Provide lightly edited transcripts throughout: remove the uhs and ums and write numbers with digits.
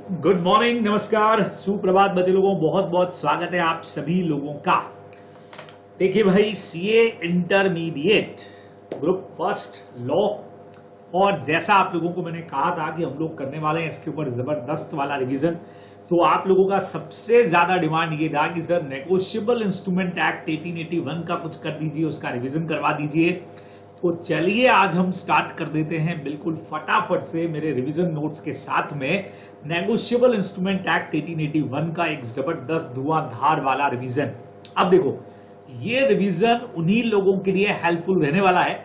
Good morning, नमस्कार, सुप्रभात बच्चे लोगों, बहुत बहुत स्वागत है आप सभी लोगों का। देखिए भाई, CA intermediate group first law, और जैसा आप लोगों को मैंने कहा था कि हम लोग करने वाले हैं इसके ऊपर जबरदस्त वाला रिवीजन। तो आप लोगों का सबसे ज्यादा डिमांड ये था कि सर नेगोशिएबल इंस्ट्रूमेंट एक्ट 1881 का कुछ कर दीजिए, उसका रिवीजन करवा दीजिए। तो चलिए आज हम स्टार्ट कर देते हैं बिल्कुल फटाफट से मेरे रिवीजन नोट्स के साथ में नेगोशिएबल इंस्ट्रूमेंट एक्ट 1881 का एक जबरदस्त धुआंधार वाला रिवीजन। अब देखो, ये रिवीजन उन्हीं लोगों के लिए हेल्पफुल रहने वाला है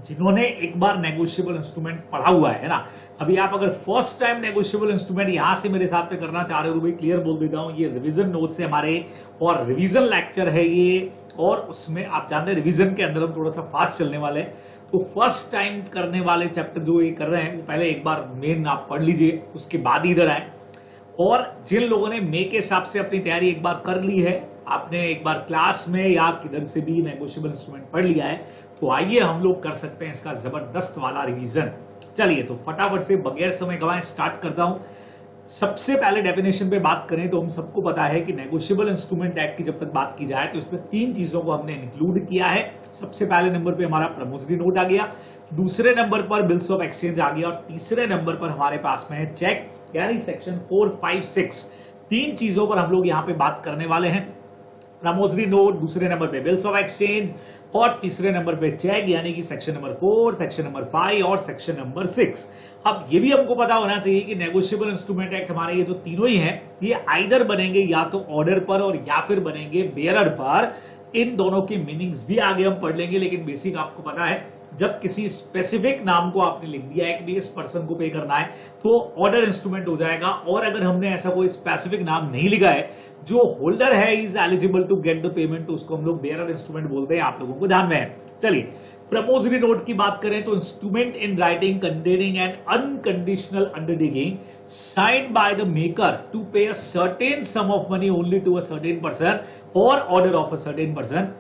जिन्होंने एक बार नेगोशिएबल इंस्ट्रूमेंट पढ़ा हुआ है ना। अभी आप अगर फर्स्ट टाइम नेगोशिएबल इंस्ट्रूमेंट यहां से मेरे साथ में करना चाह रहे हो तो भाई क्लियर बोल देता हूं, ये रिवीजन नोट से हमारे और रिवीजन लेक्चर है ये, और उसमें आप जानते हैं रिवीजन के अंदर हम थोड़ा सा फास्ट चलने वाले हैं। तो फर्स्ट टाइम करने वाले चैप्टर जो ये कर रहे हैं वो पहले एक बार मेन आप पढ़ लीजिए, उसके बाद ही इधर आए। और जिन लोगों ने मे के हिसाब से अपनी तैयारी एक बार कर ली है, आपने एक बार क्लास में या किधर से भी नेगोशिएबल इंस्ट्रूमेंट पढ़ लिया है, तो आइए हम लोग कर सकते हैं इसका जबरदस्त वाला रिवीजन। चलिए तो फटाफट से बगैर समय गवाए स्टार्ट करता हूं। सबसे पहले डेफिनेशन पे बात करें तो हम सबको पता है कि नेगोशिएबल इंस्ट्रूमेंट एक्ट की जब तक बात की जाए तो इसमें तीन चीजों को हमने इंक्लूड किया है। सबसे पहले नंबर पे हमारा प्रमोजरी नोट आ गया, दूसरे नंबर पर बिल्स ऑफ एक्सचेंज आ गया, और तीसरे नंबर पर हमारे पास में है चेक, यानी सेक्शन 456। तीन चीजों पर हम लोग यहां पे बात करने वाले हैं। प्रमोजरी नोट, दूसरे नंबर पे बिल्स ऑफ एक्सचेंज, और तीसरे नंबर पे चेक, यानी कि सेक्शन नंबर 4, सेक्शन नंबर 5 और सेक्शन नंबर 6। अब ये भी हमको पता होना चाहिए कि नेगोशिएबल इंस्ट्रूमेंट एक्ट हमारे ये जो तीनों ही हैं, ये आइदर बनेंगे या तो ऑर्डर पर और या फिर बनेंगे बेयरर पर। इन दोनों की मीनिंग्स भी आगे हम पढ़ लेंगे, लेकिन बेसिक आपको पता है जब किसी स्पेसिफिक नाम को आपने लिख दिया है कि इस पर्सन को पे करना है तो ऑर्डर इंस्ट्रूमेंट हो जाएगा। और अगर हमने ऐसा कोई स्पेसिफिक नाम नहीं लिखा है, जो होल्डर है is eligible to get the payment, तो उसको हम लोग बेयरर इंस्ट्रूमेंट बोलते हैं। आप लोगों को ध्यान में है। चलिए प्रमोजरी नोट की बात करें तो instrument in writing containing an unconditional undertaking signed by the maker to pay a certain sum of money only to a certain person or order of a certain person.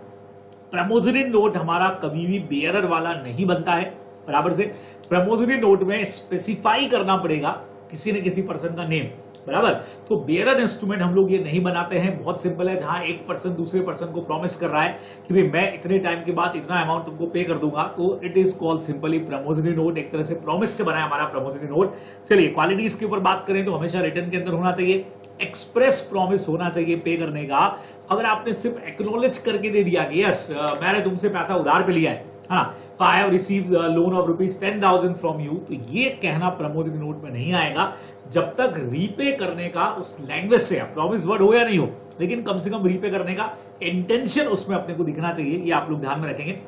Promissory note हमारा कभी भी bearer वाला नहीं बनता है। बराबर से प्रमोजरी note में स्पेसिफाई करना पड़ेगा किसी न किसी पर्सन का नेम। बराबर, तो बेयरर इंस्ट्रूमेंट हम लोग ये नहीं बनाते हैं। बहुत सिंपल है, जहां एक पर्सन दूसरे पर्सन को प्रॉमिस कर रहा है कि भाई मैं इतने टाइम के बाद इतना अमाउंट तुमको पे कर दूंगा, तो it is called simply promissory note. एक तरह से प्रॉमिस से बना है हमारा प्रमोजरी नोट। चलिए क्वालिटीज के ऊपर बात करें तो हमेशा रिटर्न के अंदर होना चाहिए, एक्सप्रेस प्रॉमिस होना चाहिए पे करने का। अगर आपने सिर्फ एक्नॉलेज करके दे दिया कि यस मैंने तुमसे पैसा उधार पे लिया है ना, I have received loan of ₹10,000 from you, तो ये कहना प्रमोजरी नोट में नहीं आएगा जब तक रीपे करने का उस लैंग्वेज से, प्रॉमिस वर्ड हो या नहीं हो, लेकिन कम से कम रीपे करने का इंटेंशन उसमें अपने को दिखना चाहिए। ये आप लोग ध्यान में रखेंगे।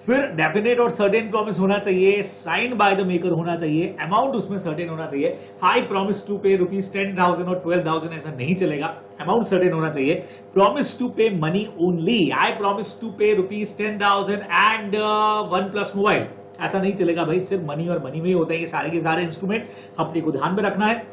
फिर डेफिनेट और सर्टेन प्रॉमिस होना चाहिए, साइंड बाय द मेकर होना चाहिए, अमाउंट उसमें सर्टेन होना चाहिए। आई प्रॉमिस टू पे ₹10,000 और 12,000 ऐसा नहीं चलेगा, अमाउंट सर्टेन होना चाहिए। Promise to pay money only, I promise to pay ₹10,000 and one plus mobile, ऐसा नहीं चलेगा भाई। सिर्फ मनी और मनी में ही होते हैं ये सारे के सारे इंस्ट्रूमेंट, अपने को ध्यान में रखना है।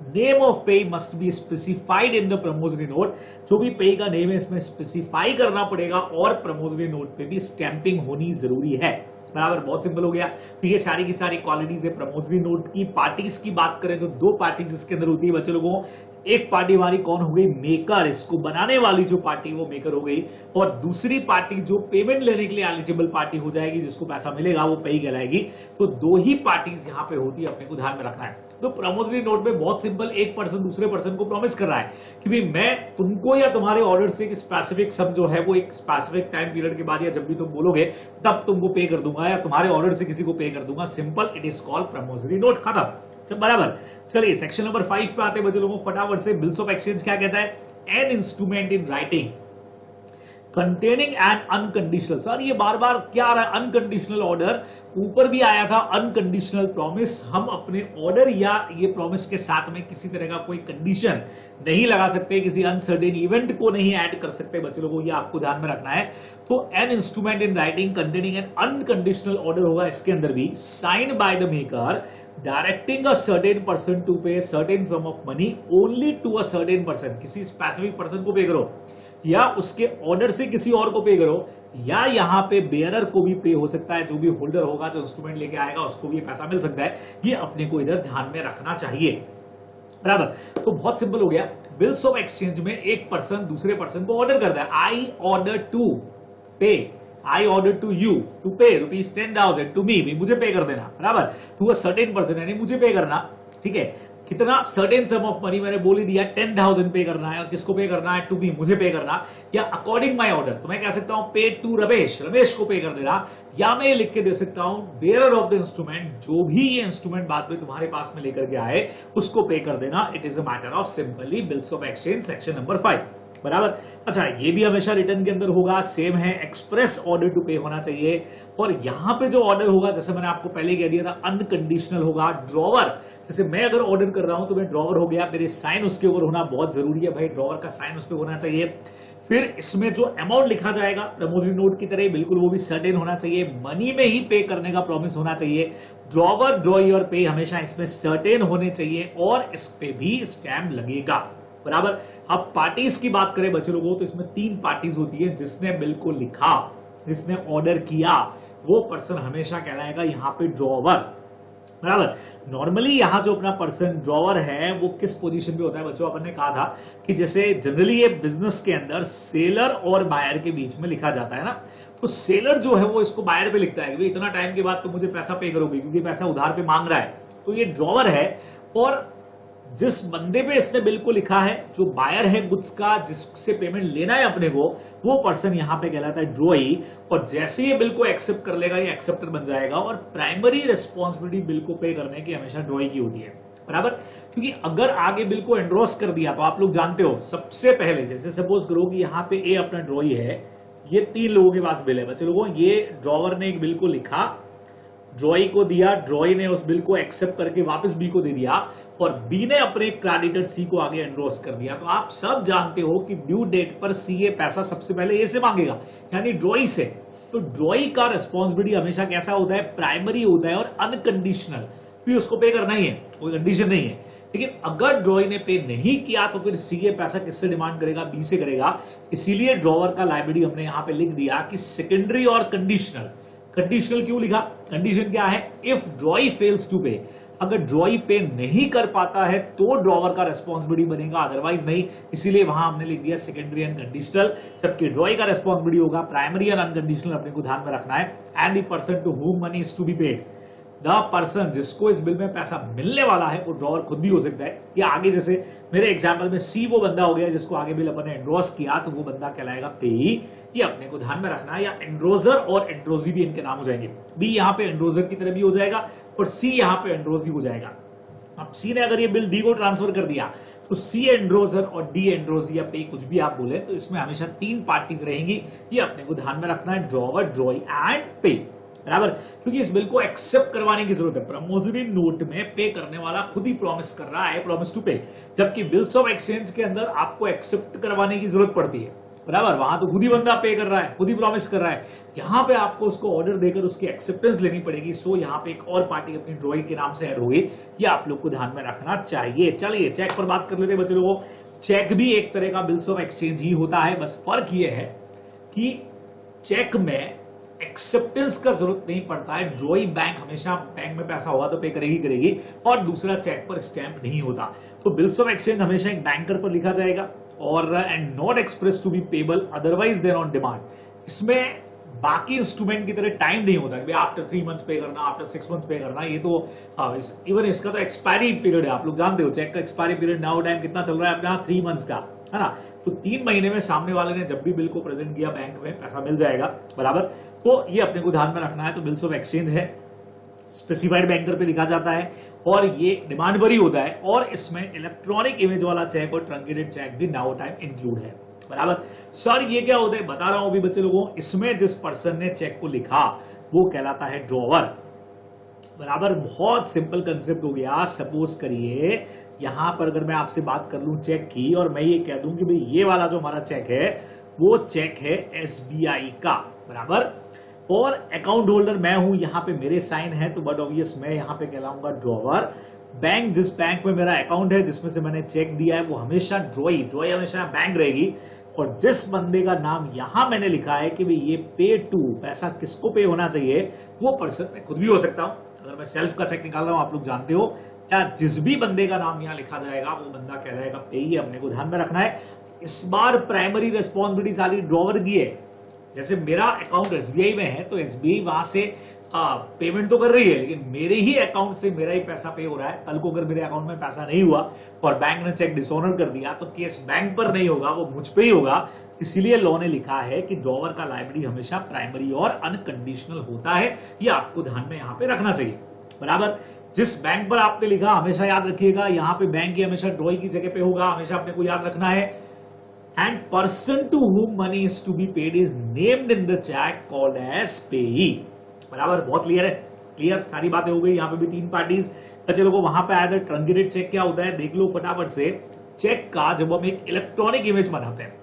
Name of payee must be specified in the promissory note, जो भी पे का नेम है इसमें स्पेसिफाई करना पड़ेगा, और प्रमोजरी नोट पे भी स्टैंपिंग होनी जरूरी है। बराबर, बहुत सिंपल हो गया। तो ये सारी की सारी क्वालिटीज है प्रमोजरी नोट की। पार्टीज की बात करें तो दो पार्टीज इसके अंदर होती है बच्चे लोगों। एक पार्टी हमारी कौन हो गई, मेकर, इसको बनाने वाली जो पार्टी वो मेकर हो गई, और दूसरी पार्टी जो पेमेंट लेने के लिए एलिजिबल पार्टी हो जाएगी, जिसको पैसा मिलेगा वो पेई कहलाएगी। तो दो ही पार्टीज यहां पे होती है, अपने को ध्यान में रखना है। तो प्रमोजरी नोट में बहुत सिंपल, एक पर्सन दूसरे पर्सन को प्रॉमिस कर रहा है कि भाई मैं तुमको या तुम्हारे ऑर्डर से एक स्पेसिफिक सम जो है वो एक स्पेसिफिक टाइम पीरियड के बाद या जब भी तुम बोलोगे तब तुमको पे कर दूंगा, या तुम्हारे ऑर्डर से किसी को पे कर दूंगा। Simple, it is called promissory note, खत्म। बराबर। चलिए सेक्शन नंबर 5 पे आते हैं बच्चे लोगों, फटाफट से। बिल्स ऑफ एक्सचेंज क्या कहता है, N instrument in writing containing an unconditional, sir ये बार बार क्या आ रहा है, अनकंडीशनल ऑर्डर, ऊपर भी आया था अनकंडीशनल प्रॉमिस। हम अपने ऑर्डर या ये प्रॉमिस के साथ में किसी तरह का कोई कंडीशन नहीं लगा सकते, किसी अनसर्टेन इवेंट को नहीं ऐड कर सकते बच्चे लोगों, ये आपको ध्यान में रखना है। तो an instrument in writing containing an unconditional order होगा इसके अंदर भी, sign by the maker directing a certain person to pay certain sum of money only to a certain person, किसी स्पेसिफिक पर्सन को पे करो, या उसके ऑर्डर से किसी और को पे करो, या यहां पे बेयरर को भी पे हो सकता है, जो भी होल्डर होगा जो इंस्ट्रूमेंट लेके आएगा उसको भी पैसा मिल सकता है। ये अपने को इधर ध्यान में रखना चाहिए। बराबर। तो बहुत सिंपल हो गया, बिल्स ऑफ एक्सचेंज में एक पर्सन दूसरे पर्सन को ऑर्डर करता है, आई order to pay, I order to you to pay ₹10,000 to me, मुझे पे कर देना, बराबर, टू अ सर्टेन पर्सन, यानी मुझे पे करना, ठीक है। कितना सर्टेन सम ऑफ मनी मैंने बोल ही दिया, 10,000 पे करना है, और किसको पे करना है, टू मी, मुझे पे करना, या अकॉर्डिंग माई ऑर्डर, तो मैं कह सकता हूं पे टू रमेश, रमेश को पे कर देना, या मैं लिख के दे सकता हूं बेयरर ऑफ द इंस्ट्रूमेंट, जो भी ये इंस्ट्रूमेंट बाद में तुम्हारे पास में लेकर के आए उसको पे कर देना। It is a matter of simply bills of exchange, section number 5, बराबर। अच्छा, ये भी हमेशा रिटर्न के अंदर होगा, सेम है, एक्सप्रेस ऑर्डर टू पे होना चाहिए, और यहां पे जो ऑर्डर होगा, जैसे मैंने आपको पहले कह दिया था, अनकंडीशनल होगा। ड्रॉवर, जैसे मैं अगर ऑर्डर कर रहा हूं तो मैं ड्रॉवर हो गया, मेरे साइन उसके ऊपर होना बहुत जरूरी है भाई, ड्रॉवर का साइन उस पर होना चाहिए। फिर इसमें जो अमाउंट लिखा जाएगा प्रमोजरी नोट की तरह बिल्कुल वो भी सर्टेन होना चाहिए, मनी में ही पे करने का प्रॉमिस होना चाहिए। ड्रॉवर, ड्रॉई और पे हमेशा इसमें सर्टेन होने चाहिए, और इस पे भी स्टैम्प लगेगा, बराबर। अब पार्टीज की बात करें बच्चे लोगों, तो इसमें 3 पार्टीज होती है। जिसने बिल को लिखा, जिसने ऑर्डर किया, वो पर्सन हमेशा कहलाएगा यहाँ पे ड्रॉवर, बराबर। नॉर्मली यहां जो अपना पर्सन ड्रॉवर है वो किस पोजीशन पे होता है बच्चों, अपन ने कहा था कि जैसे जनरली ये बिजनेस के अंदर सेलर और बायर के बीच में लिखा जाता है ना, तो सेलर जो है वो इसको बायर पे लिखता है कि इतना टाइम के बाद तो मुझे पैसा पे करोगे, क्योंकि पैसा उधार पे मांग रहा है, तो ये ड्रॉवर है। और जिस बंदे पे इसने बिल को लिखा है, जो बायर है गुड्स का, जिससे पेमेंट लेना है अपने को, वो पर्सन यहां पे कहलाता है ड्रॉई। और जैसे ये बिल को एक्सेप्ट कर लेगा, ये एक्सेप्टर बन जाएगा, और प्राइमरी रिस्पॉन्सिबिलिटी बिल को पे करने की हमेशा ड्रॉई की होती है, बराबर। क्योंकि अगर आगे बिल को एंड्रोस कर दिया, तो आप लोग जानते हो सबसे पहले, जैसे सपोज करो कि यहाँ पे ए अपना ड्रॉई है, ये 3 लोगों के पास बिल है बच्चे लोगों, ये ड्रॉवर ने एक बिल को लिखा, ड्रॉई को दिया, ड्रॉई ने उस बिल को एक्सेप्ट करके वापस बी को दे दिया, और बी ने अपने क्रेडिटर सी को आगे एंडोर्स कर दिया। तो आप सब जानते हो कि ड्यू डेट पर सी ए पैसा सबसे पहले ए से मांगेगा, यानी ड्रॉई से। तो ड्रॉई का रिस्पॉन्सिबिलिटी हमेशा कैसा होता है, प्राइमरी होता है, और अनकंडीशनल, भी उसको पे करना ही है, कोई कंडीशन नहीं है। लेकिन अगर ड्रॉई ने पे नहीं किया तो फिर सी ए पैसा किससे डिमांड करेगा, बी से करेगा। इसीलिए ड्रॉवर का लायबिलिटी हमने यहां पे लिख दिया कि सेकेंडरी और कंडीशनल। कंडीशनल क्यों लिखा, कंडीशन क्या है, इफ ड्रॉई फेल्स टू पे, अगर ड्रॉई पे नहीं कर पाता है तो ड्रॉवर का रिस्पॉन्सिबिलिटी बनेगा, अदरवाइज नहीं। इसीलिए वहां हमने लिख दिया सेकेंडरी एंड कंडीशनल, जबकि ड्रॉई का रिस्पॉन्सिबिलिटी होगा प्राइमरी एंड अनकंडीशनल, अपने को ध्यान में रखना है। And the person to whom money is to be paid, the person, जिसको इस बिल में पैसा मिलने वाला है, वो ड्रॉवर खुद भी हो सकता है, या आगे जैसे मेरे एग्जांपल में सी वो बंदा हो गया जिसको आगे बिल अपन ने एंड्रोस किया, तो वो बंदा कहलाएगा पेई। ये अपने को ध्यान में रखना है, या एंड्रोजर और एंड्रोजी भी इनके नाम हो जाएंगे। बी यहाँ पे एंड्रोजर की तरह भी हो जाएगा, और सी यहाँ पे एंड्रोजी हो जाएगा। अब सी ने अगर ये बिल डी को ट्रांसफर कर दिया, तो सी एंड्रोजर और डी एंड्रोजी या पे, कुछ भी आप बोले, तो इसमें हमेशा 3 पार्टीज रहेंगी। ये अपने को ध्यान में रखना है, ड्रॉवर, ड्रॉई एंड पे, बराबर। क्योंकि इस बिल को एक्सेप्ट करवाने की जरूरत है, प्रमोजरी नोट में पे करने वाला खुद ही प्रॉमिस कर रहा है, प्रॉमिस टू पे, जबकि बिल्स ऑफ एक्सचेंज के अंदर आपको एक्सेप्ट करवाने की जरूरत पड़ती है, बराबर। वहां तो खुद ही बंदा पे कर रहा है, खुद ही प्रॉमिस कर रहा है, यहां पे आपको उसको ऑर्डर देकर उसकी एक्सेप्टेंस लेनी पड़ेगी। सो यहां पे एक और पार्टी अपनी ड्रॉइंग के नाम से ऐड होगी, ये आप लोग को ध्यान में रखना चाहिए। चलिए चेक पर बात कर लेते हैं बच्चे लोगों। चेक भी एक तरह का बिल्स ऑफ एक्सचेंज ही होता है, बस फर्क ये है कि चेक में एक्सेप्टेंस का जरूरत नहीं पड़ता है। ड्रॉई बैंक हमेशा, बैंक में पैसा होगा तो पे करेगी, और दूसरा चेक पर स्टैंप नहीं होता। तो बिल्स ऑफ एक्सचेंज हमेशा एक बैंकर पर लिखा जाएगा, और and not express to be payable otherwise than on demand. इसमें बाकी इंस्ट्रूमेंट की तरह टाइम नहीं होता कि आफ्टर 3 मंथ्स पे करना, आफ्टर 6 मंथ्स पे करना। ये तो इवन इसका तो एक्सपायरी पीरियड है, आप लोग जानते हो चेक का एक्सपायरी पीरियड नाउ टाइम कितना चल रहा है अपना, 3 मंथ्स का, है ना। तो 3 महीने में सामने वाले ने जब भी बिल को प्रेजेंट किया बैंक में, पैसा मिल जाएगा, बराबर। तो ये अपने को ध्यान में रखना है। तो बिल्स ऑफ एक्सचेंज है, स्पेसिफाइड बैंकर पे लिखा जाता है, और ये डिमांड पर ही होता है, और इसमें इलेक्ट्रॉनिक इमेज वाला चेक और ट्रंकेटेड चेक भी नाउ टाइम इंक्लूड है, बराबर। सर ये क्या होता है, बता रहा हूं अभी बच्चे लोगों। इसमें जिस पर्सन ने चेक को लिखा वो कहलाता है ड्रॉवर, बराबर। बहुत सिंपल कंसेप्ट हो गया। सपोज करिए यहां पर अगर मैं आपसे बात कर लूं चेक की, और मैं ये कह दूं कि भाई ये वाला जो हमारा चेक है वो चेक है एसबीआई का, बराबर, और अकाउंट होल्डर मैं हूं, यहां पे मेरे साइन है, तो बट ऑब्वियस मैं यहां पे कहलाऊंगा ड्रॉवर। बैंक, जिस बैंक में मेरा अकाउंट है, जिसमें से मैंने चेक दिया है, वो हमेशा ड्रॉई हमेशा बैंक रहेगी। और जिस बंदे का नाम यहां मैंने लिखा है कि भाई ये पे टू, पैसा किसको पे होना चाहिए, वो पर्सन मैं खुद भी हो सकता हूं। अगर मैं सेल्फ का चेक निकाल रहा हूं, आप लोग जानते हो या जिस भी बंदे का नाम यहां लिखा जाएगा वो बंदा कहलाएगा पेई, अपने को ध्यान में रखना है। इस बार प्राइमरी रेस्पॉन्सिबिलिटी सारी ड्रॉवर की है। जैसे मेरा अकाउंट एसबीआई में है तो एसबीआई वहां से पेमेंट तो कर रही है, लेकिन मेरे ही अकाउंट से मेरा ही पैसा पे हो रहा है। कल को अगर मेरे अकाउंट में पैसा नहीं हुआ और बैंक ने चेक डिसऑनर कर दिया तो केस बैंक पर नहीं होगा, वो मुझ पे ही होगा। इसीलिए लॉ ने लिखा है कि ड्रॉवर का लायबिलिटी हमेशा प्राइमरी और अनकंडीशनल होता है। ये आपको ध्यान में यहां पे रखना चाहिए, बराबर। जिस बैंक पर आपने लिखा हमेशा याद रखिएगा, यहाँ पे बैंक ही हमेशा ड्रॉई की जगह पे होगा, हमेशा अपने को याद रखना है। And person to whom money is to be paid is named in the cheque called as payee, बराबर। बहुत क्लियर है, क्लियर, सारी बातें हो गई। यहाँ पे भी 3 पार्टीज। अच्छा लोगों, वहां पे आया था ट्रंकेटेड चेक क्या होता है, देख लो फटाफट से। चेक का जब हम एक इलेक्ट्रॉनिक इमेज बनाते हैं,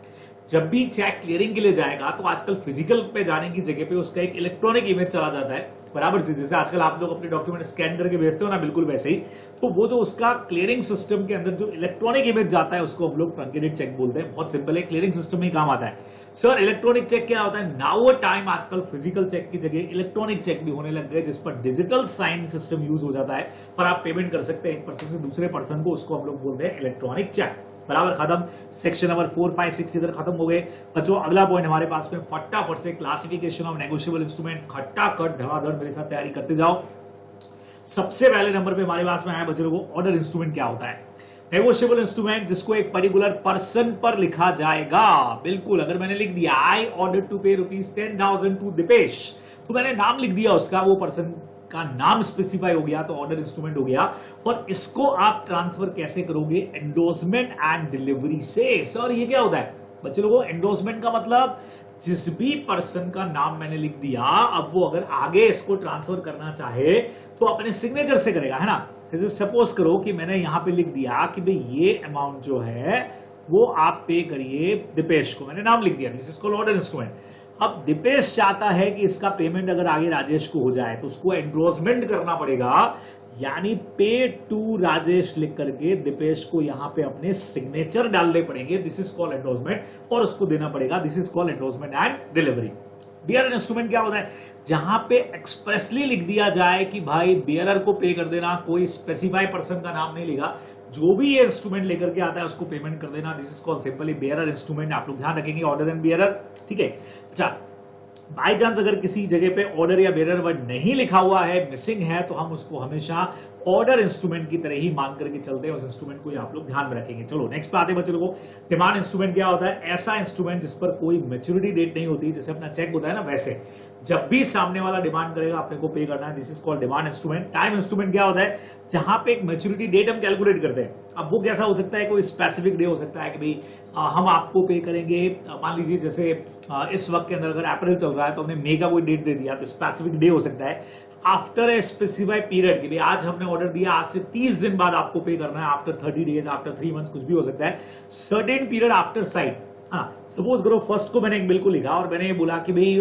जब भी चेक क्लियरिंग के लिए जाएगा तो आजकल फिजिकल पे जाने की जगह पे उसका एक इलेक्ट्रॉनिक इमेज चला जाता है, बराबर से। जैसे आजकल आप लोग अपने डॉक्यूमेंट स्कैन करके भेजते हो ना, बिल्कुल वैसे ही। तो वो जो उसका क्लियरिंग सिस्टम के अंदर जो इलेक्ट्रॉनिक इमेज जाता है उसको हम लोग ट्रंकेटेड चेक बोलते हैं। बहुत सिंपल है, क्लियरिंग सिस्टम में ही काम आता है। सर इलेक्ट्रॉनिक चेक क्या होता है? नाउ टाइम आजकल फिजिकल चेक की जगह इलेक्ट्रॉनिक चेक भी होने लग गए, जिस पर डिजिटल साइन सिस्टम यूज हो जाता है, पर आप पेमेंट कर सकते हैं एक पर्सन से दूसरे पर्सन को। उसको हम लोग बोलते हैं इलेक्ट्रॉनिक चेक, बराबर। खत्म। सेक्शन नंबर 4, 5, 6 इधर खत्म हो गए। बच्चों अगला पॉइंट हमारे पास में फटाफट से क्लासिफिकेशन ऑफ नेगोशिएबल इंस्ट्रूमेंट, खट्टाखट धड़ाधड़ मेरे साथ तैयारी करते जाओ। सबसे पहले नंबर पे हमारे पास में आया बच्चों को ऑर्डर इंस्ट्रूमेंट क्या होता है। नेगोशिएबल इंस्ट्रूमेंट जिसको एक पर्टिकुलर पर्सन पर लिखा जाएगा, बिल्कुल। अगर मैंने लिख दिया आई order to pay ₹10,000 to Dipesh, तो मैंने नाम लिख दिया उसका, वो पर्सन का नाम स्पेसिफाई हो गया तो ऑर्डर इंस्ट्रूमेंट हो गया। और इसको आप ट्रांसफर कैसे करोगे? एंडोर्समेंट एंड डिलीवरी से। सर ये क्या होता है बच्चे लोगों? एंडोर्समेंट का मतलब जिस भी पर्सन का नाम मैंने लिख दिया, अब वो अगर आगे इसको ट्रांसफर करना चाहे तो अपने सिग्नेचर से करेगा, है ना। जैसे सपोज करो कि मैंने यहां पे लिख दिया कि भाई ये अमाउंट जो है वो आप पे करिए दीपेश को, मैंने नाम लिख दिया, this is called order instrument. अब दीपेश चाहता है कि इसका पेमेंट अगर आगे राजेश को हो जाए तो उसको एंडोर्समेंट करना पड़ेगा, यानी पे टू राजेश लिख करके दीपेश को यहां पे अपने सिग्नेचर डालने पड़ेंगे, दिस इज कॉल्ड एंडोर्समेंट, और उसको देना पड़ेगा, this is called endorsement and delivery. Bearer instrument क्या होता है? जहां पे एक्सप्रेसली लिख दिया जाए कि भाई बियरर को पे कर देना, कोई स्पेसिफाई पर्सन का नाम नहीं लिखा, जो भी ये इंस्ट्रूमेंट लेकर के आता है उसको पेमेंट कर देना, this is called simply bearer instrument. आप लोग ध्यान रखेंगे, ऑर्डर एंड बियरर, ठीक है। अच्छा, बाय चांस अगर किसी जगह पे ऑर्डर या बेरर वर्ड नहीं लिखा हुआ है, मिसिंग है, तो हम उसको हमेशा ऑर्डर इंस्ट्रूमेंट की तरह ही मान करके चलते हैं। उस इंस्ट्रूमेंट को आप लोग ध्यान में रखेंगे। चलो नेक्स्ट पे आते हैं बच्चों लोगों। डिमांड इंस्ट्रूमेंट क्या होता है? ऐसा इंस्ट्रूमेंट जिस पर कोई मैच्योरिटी डेट नहीं होती, जैसे अपना चेक होता है ना, वैसे जब भी सामने वाला डिमांड करेगा अपने को पे करना है, this is called demand instrument. Time instrument क्या होता है? जहां पे एक मैच्योरिटी डेट हम कैलकुलेट करते हैं। अब वो कैसा हो सकता है? कोई स्पेसिफिक डे हो सकता है कि भाई हम आपको पे करेंगे, मान लीजिए जैसे इस वक्त के अंदर अगर अप्रैल चल रहा है तो हमने मई का कोई डेट दे दिया, तो स्पेसिफिक डे हो सकता है। आफ्टर ए स्पेसिफाइड पीरियड, कि भाई आज हमने ऑर्डर दिया, आज से 30 दिन बाद आपको पे करना है, आफ्टर 30 डेज, आफ्टर 3 मंथ्स, कुछ भी हो सकता है। सर्टेन पीरियड आफ्टर साइट, हाँ सपोज करो फर्स्ट को मैंने एक बिल को लिखा और मैंने ये बोला कि भाई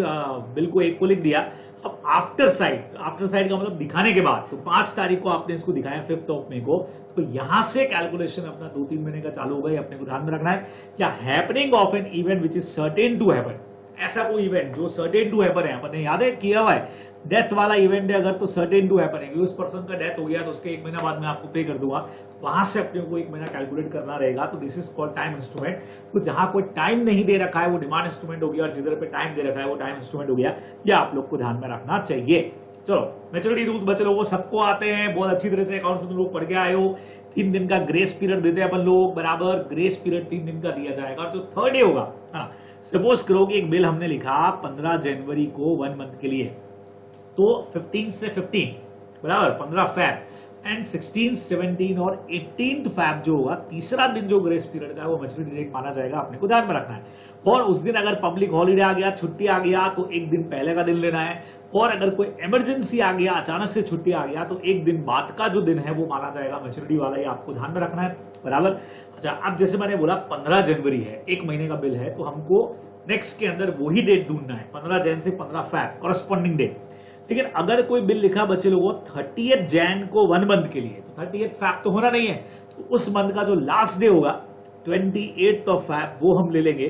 बिल को 1 को लिख दिया। अब आफ्टर साइट का मतलब दिखाने के बाद, तो 5 तारीख को आपने इसको दिखाया 5th ऑफ मई को, तो यहां से कैलकुलेशन अपना 2-3 महीने का चालू हो गया। अपने को ध्यान में रखना है क्या happening of an event which is certain to happen. ऐसा कोई इवेंट जो सर्टेन टू हैपन है, अपने याद है किया हुआ है, डेथ वाला इवेंट है अगर, तो सर्टेन टू हैपन है, उस पर्सन का डेथ हो गया तो उसके 1 महीना बाद में आपको पे कर दूंगा, वहां से अपने को 1 महीना कैलकुलेट करना रहेगा। तो this is called time instrument. तो जहां कोई टाइम नहीं दे रखा है वो डिमांड इंस्ट्रूमेंट हो गया, और जिधर पे टाइम दे रखा है वो टाइम इंस्ट्रूमेंट हो गया। ये आप लोग को ध्यान में रखना चाहिए। चलो मैच्योरिटी रूल्स बच्चे लोगों सबको आते हैं, बहुत अच्छी तरह से अकाउंट्स में लोग पढ़ के आए हो। 3 दिन का ग्रेस पीरियड देते हैं अपन लोग, बराबर। ग्रेस पीरियड 3 दिन का दिया जाएगा, और जो 3rd डे होगा, हाँ सपोज करो कि एक बिल हमने लिखा 15 जनवरी को 1 मंथ के लिए, तो 15 से 15 बराबर 15 फैब एंड 16, 17 और 18 फैब जो होगा, तीसरा दिन जो ग्रेस पीरियड का है वो मैच्योरिटी डेट माना जाएगा। अपने को ध्यान में रखना है। और उस दिन अगर पब्लिक हॉलीडे आ गया, छुट्टी आ गया, तो 1 दिन पहले का दिन लेना है। और अगर कोई इमरजेंसी आ गया, अचानक से छुट्टी आ गया, तो 1 दिन बाद का जो दिन है वो माना जाएगा मैच्योरिटी वाला। ये आपको ध्यान में रखना है, बराबर। अच्छा, अब जैसे मैंने बोला 15 जनवरी है, 1 महीने का बिल है, तो हमको नेक्स्ट के अंदर वही डेट ढूंढना है, 15 जैन से 15 फैब, कॉरेस्पॉन्डिंग डे। लेकिन अगर कोई बिल लिखा बच्चे लोगों 30 जैन को 1 मंथ के लिए, तो 30 फैब तो होना नहीं है, तो उस मंथ का जो लास्ट डे होगा 28 ऑफ फैब, वो हम ले लेंगे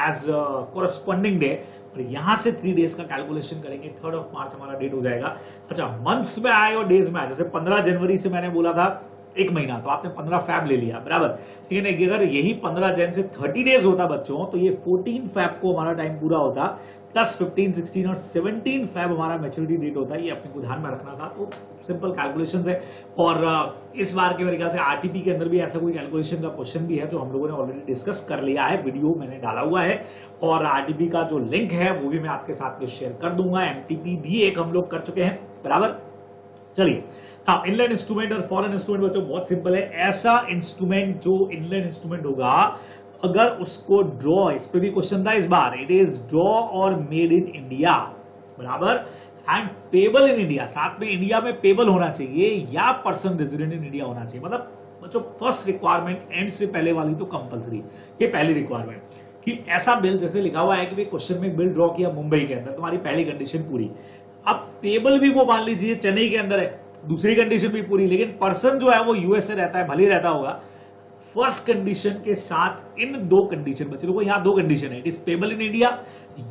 एज कॉरेस्पॉन्डिंग डे, और यहां से 3 डेज का कैलकुलेशन करेंगे। 3rd ऑफ मार्च हमारा डेट हो जाएगा। अच्छा, मंथ्स में आए और डेज में आए, जैसे 15 जनवरी से मैंने बोला था एक महीना, तो आपने 15 फैब ले लिया बराबर। लेकिन अगर यही 15 जन से 30 डेज होता बच्चों, तो ये 14 फैब को हमारा टाइम पूरा होता, प्लस 15, 16 और 17 फैब हमारा मैच्योरिटी डेट होता है। ये अपने को ध्यान में रखना था। तो सिंपल कैलकुलेशंस है। और इस बार के मेरे ख्याल से आरटीपी के अंदर भी ऐसा कोई कैलकुलेशन का क्वेश्चन भी है जो हम लोगों ने ऑलरेडी डिस्कस कर लिया है, वीडियो मैंने डाला हुआ है, और आरटीपी का जो लिंक है वो भी मैं आपके साथ में शेयर कर दूंगा। एमटीपी भी एक हम लोग कर चुके हैं बराबर। चलिए, हाँ, इनलैंड इंस्ट्रूमेंट और फॉरेन इंस्ट्रूमेंट बच्चों बहुत सिंपल है। ऐसा इंस्ट्रूमेंट जो इनलैंड इंस्ट्रूमेंट होगा, अगर उसको ड्रॉ, इस पे भी क्वेश्चन था इस बार, इट इज ड्रॉ और मेड इन इंडिया बराबर, एंड पेबल इन इंडिया, साथ में इंडिया में पेबल होना चाहिए या पर्सन रेजिडेंट इन इंडिया होना चाहिए। मतलब बच्चों फर्स्ट रिक्वायरमेंट एंड से पहले वाली तो कंपलसरी, ये पहली रिक्वायरमेंट कि ऐसा बिल, जैसे लिखा हुआ है कि भाई क्वेश्चन में बिल ड्रॉ किया मुंबई के अंदर, तुम्हारी पहली कंडीशन पूरी। अब पेबल भी वो मान लीजिए चेन्नई के अंदर है, दूसरी कंडीशन भी पूरी, लेकिन पर्सन जो है वो यूएस से रहता है, भले रहता होगा। फर्स्ट कंडीशन के साथ इन दो कंडीशन, बच्चे लोगों यहां दो कंडीशन है, it is payable in India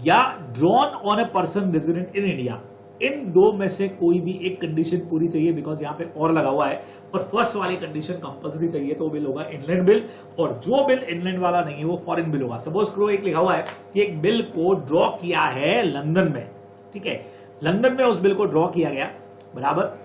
या drawn on a person resident in India. इन दो में से कोई भी एक कंडीशन पूरी चाहिए, बिकॉज यहां पे और लगा हुआ है, और फर्स्ट वाली कंडीशन कंपलसरी चाहिए, तो बिल होगा इनलैंड बिल। और जो बिल इनलैंड वाला नहीं है वो फॉरेन बिल होगा। सपोज करो एक लिखा हुआ है कि एक बिल को ड्रॉ किया है लंदन में, ठीक है, लंदन में उस बिल को ड्रॉ किया गया बराबर,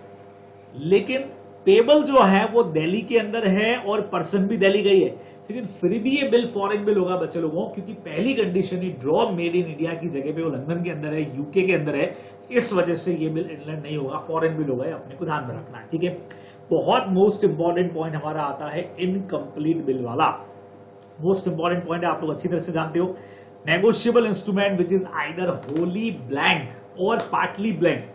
लेकिन पेबल जो है वो दिल्ली के अंदर है और पर्सन भी दिल्ली गई है, लेकिन फिर भी ये बिल फॉरेन बिल होगा बच्चे लोगों, क्योंकि पहली condition he draw made in India की जगह पे वो लंदन के अंदर है, यूके के अंदर है, इस वजह से ये बिल इनलैंड नहीं होगा, फॉरेन बिल होगा। अपने को ध्यान में रखना है, ठीक है। बहुत मोस्ट इंपॉर्टेंट पॉइंट हमारा आता है इनकम्प्लीट बिल वाला। मोस्ट इंपॉर्टेंट पॉइंट है, आप लोग अच्छी तरह से जानते हो, negotiable instrument which is either wholly blank or partly blank,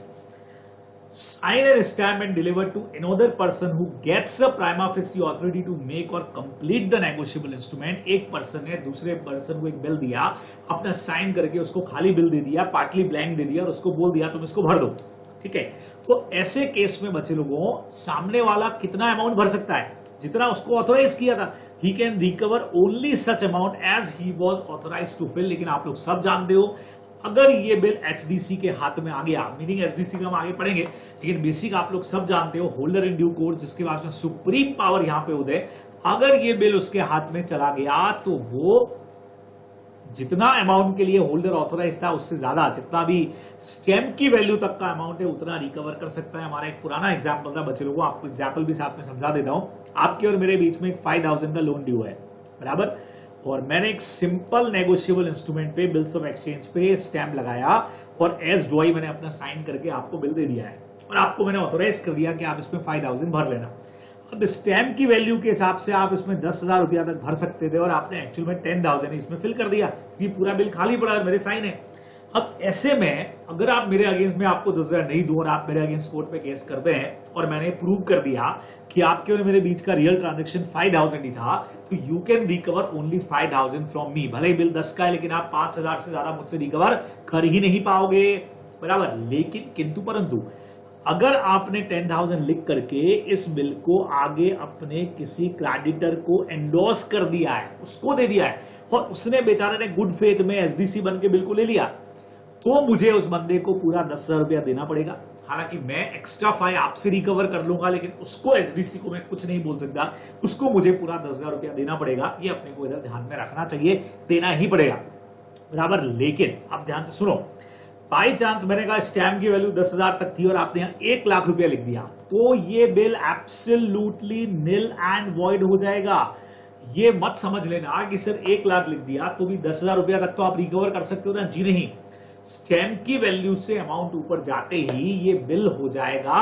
sign and stamp and deliver to another person who gets a prima facie authority to make or complete the negotiable instrument। एक person ने दूसरे person को एक bill दिया, अपना sign करके उसको खाली बिल दे दिया, पार्टली ब्लैंक दे दिया, और उसको बोल दिया तुम इसको भर दो, ठीक है। तो ऐसे केस में बच्चे लोगों सामने वाला कितना अमाउंट भर सकता है, जितना उसको ऑथोराइज किया था। He can recover only such amount as he was authorise to fill. लेकिन आप लोग सब जानते हो, अगर ये बिल एचडीसी के हाथ में आ गया, मीनिंग एचडीसी का हम आगे पढ़ेंगे, लेकिन बेसिक आप लोग सब जानते हो, होल्डर इन ड्यू कोर्स, जिसके पास में सुप्रीम पावर यहां पे उदय, अगर ये बिल उसके हाथ में चला गया तो वो जितना अमाउंट के लिए होल्डर ऑथोराइज था उससे ज्यादा, जितना भी स्टैम्प की वैल्यू तक का अमाउंट है उतना रिकवर कर सकता है। हमारा एक पुराना एग्जाम्पल था बच्चे लोगों, आपको एग्जाम्पल भी साथ में समझा देता हूं। आपके और मेरे बीच में एक 5000 का लोन ड्यू है बराबर, और मैंने एक सिंपल नेगोशिएबल इंस्ट्रूमेंट पे बिल्स ऑफ एक्सचेंज पे स्टैम्प लगाया और एज ड्रॉई मैंने अपना साइन करके आपको बिल दे दिया है, और आपको मैंने ऑथोराइज कर दिया कि आप इसमें 5000 भर लेना। अब स्टैम्प की वैल्यू के हिसाब से आप इसमें 10,000 रुपया तक भर सकते थे, और आपने एक्चुअल में 10,000 इसमें फिल कर दिया, ये पूरा बिल खाली पड़ा है, मेरे साइन है। अब ऐसे में अगर आप मेरे अगेंस्ट में आपको 10,000 नहीं दूं और आप मेरे अगेंस्ट कोर्ट पे केस करते हैं, और मैंने प्रूव कर दिया कि आपके और मेरे बीच का रियल ट्रांजैक्शन 5,000 ही था, तो you can recover only 5,000 from me. भले ही बिल 10 का है, लेकिन आप 5,000 से ज्यादा मुझसे रिकवर कर ही नहीं पाओगे बराबर। लेकिन किंतु परंतु अगर आपने 10,000 लिख करके इस बिल को आगे अपने किसी क्रेडिटर को एंडोर्स कर दिया है, उसको दे दिया है, और उसने बेचारे ने गुड फेथ में एसडीसी बन के बिल को ले लिया, तो मुझे उस बंदे को पूरा 10,000 रुपया देना पड़ेगा। हालांकि मैं एक्स्ट्रा फाई आपसे रिकवर कर लूंगा, लेकिन उसको एचडीसी को मैं कुछ नहीं बोल सकता, उसको मुझे पूरा 10,000 रुपया देना पड़ेगा। ये अपने को इधर ध्यान में रखना चाहिए, देना ही पड़ेगा बराबर। लेकिन अब ध्यान से सुनो, बाई चांस मैंने कहा स्टैम्प की वैल्यू 10,000 तक थी और आपने यहां 1 लाख रुपया लिख दिया, तो ये bill absolutely nil and void हो जाएगा। ये मत समझ लेना कि सर 1 लाख लिख दिया तो भी 10,000 रुपया तक तो आप रिकवर कर सकते हो ना, जी नहीं। स्टैम्प की वैल्यू से अमाउंट ऊपर जाते ही ये बिल हो जाएगा